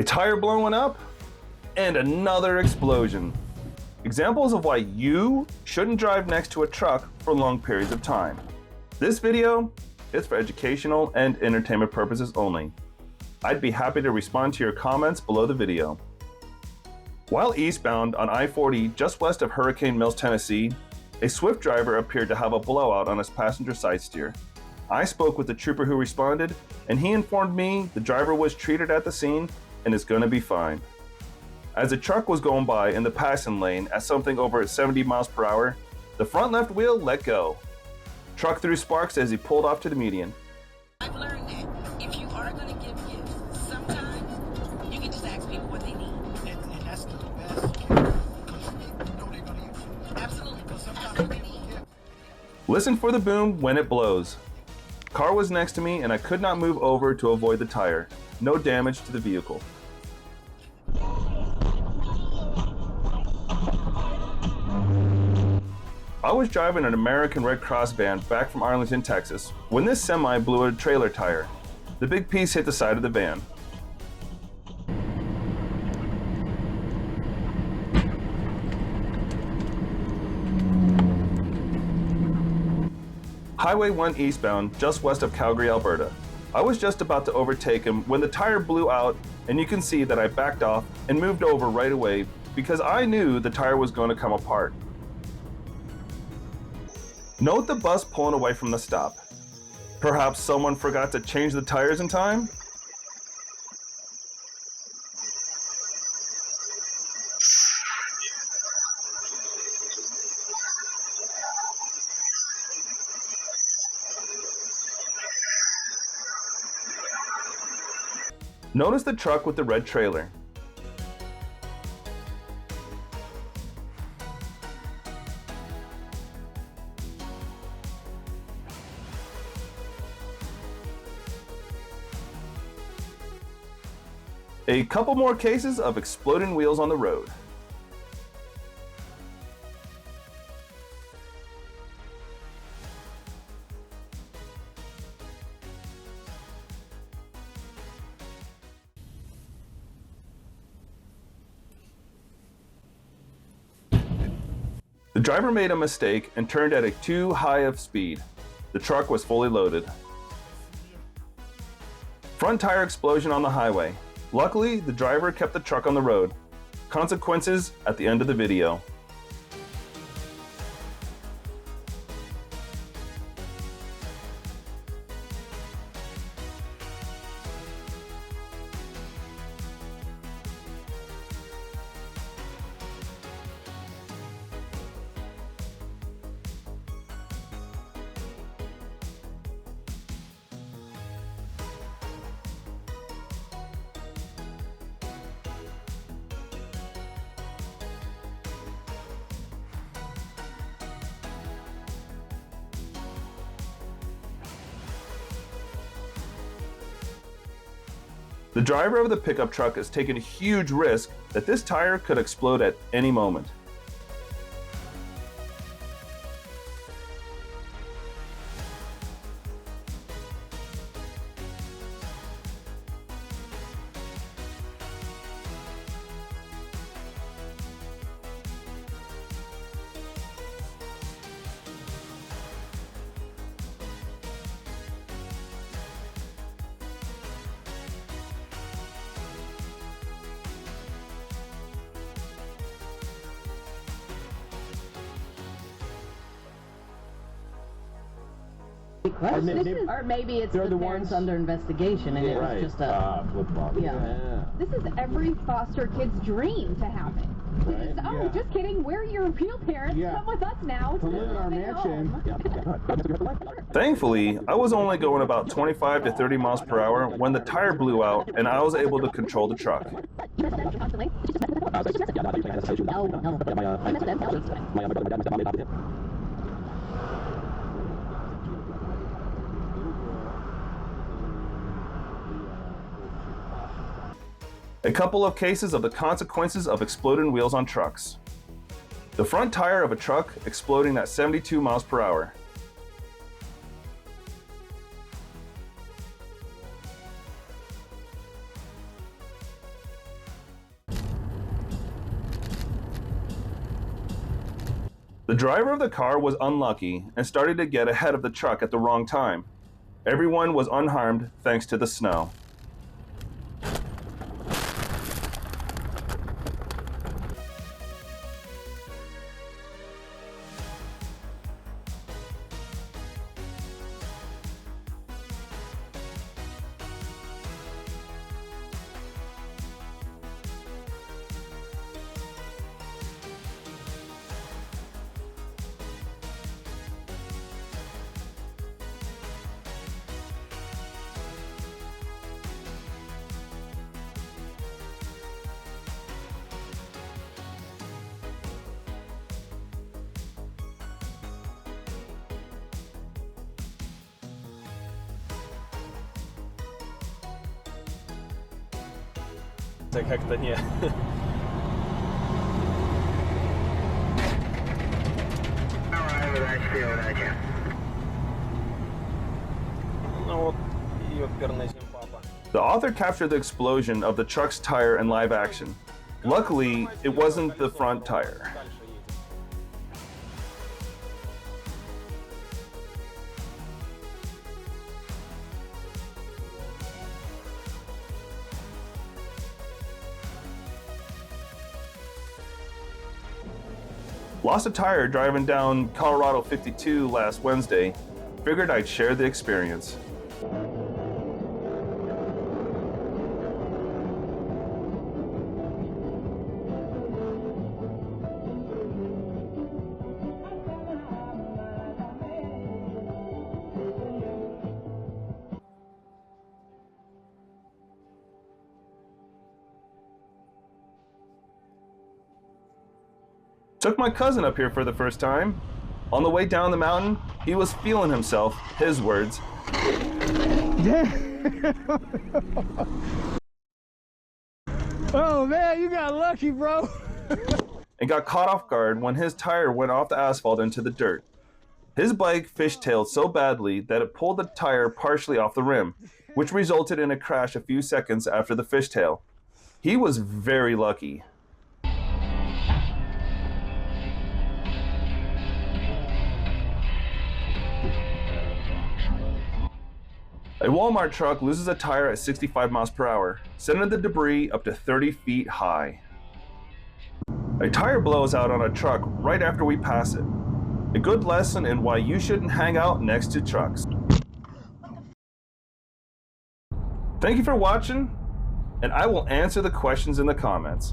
a tire blowing up, and another explosion. Examples of why you shouldn't drive next to a truck for long periods of time. This video is for educational and entertainment purposes only. I'd be happy to respond to your comments below the video. While eastbound on I-40 just west of Hurricane Mills, Tennessee, a Swift driver appeared to have a blowout on his passenger side steer. I spoke with the trooper who responded, and he informed me the driver was treated at the scene and is going to be fine. As the truck was going by in the passing lane at something over 70 miles per hour, the front left wheel let go. Truck threw sparks as he pulled off to the median. I've learned that if you are going to give gifts, sometimes you can just ask people what they need. And that's the best because you know they're going to use it. Absolutely. Because That's sometimes what they need. Listen for the boom when it blows. Car was next to me and I could not move over to avoid the tire. No damage to the vehicle. I was driving an American Red Cross van back from Arlington, Texas, when this semi blew a trailer tire. The big piece hit the side of the van. Highway 1 eastbound, just west of Calgary, Alberta. I was just about to overtake him when the tire blew out, and you can see that I backed off and moved over right away because I knew the tire was going to come apart. Note the bus pulling away from the stop. Perhaps someone forgot to change the tires in time? Notice the truck with the red trailer. A couple more cases of exploding wheels on the road. The driver made a mistake and turned at a too high of speed. The truck was fully loaded. Front tire explosion on the highway. Luckily, the driver kept the truck on the road. Consequences at the end of the video. The driver of the pickup truck has taken a huge risk that this tire could explode at any moment. Or maybe it's the parents under investigation and it was just a flip-flop. Yeah. This is every foster kid's dream to have it. Right? Oh, just kidding. We're your real parents. Yeah. Come with us now. To live in our mansion. Thankfully, I was only going about 25 to 30 miles per hour when the tire blew out and I was able to control the truck. A couple of cases of the consequences of exploding wheels on trucks. The front tire of a truck exploding at 72 miles per hour. The driver of the car was unlucky and started to get ahead of the truck at the wrong time. Everyone was unharmed thanks to the snow. Это как-то не... Ну вот, ёперный папа. The author captured the explosion of the truck's tire in live action. Luckily, it wasn't the front tire. Дальше едем. Lost a tire driving down Colorado 52 last Wednesday. Figured I'd share the experience. Took my cousin up here for the first time. On the way down the mountain, he was feeling himself, his words. Oh man, you got lucky, bro. And got caught off guard when his tire went off the asphalt into the dirt. His bike fishtailed so badly that it pulled the tire partially off the rim, which resulted in a crash a few seconds after the fishtail. He was very lucky. A Walmart truck loses a tire at 65 miles per hour, sending the debris up to 30 feet high. A tire blows out on a truck right after we pass it. A good lesson in why you shouldn't hang out next to trucks. Thank you for watching, and I will answer the questions in the comments.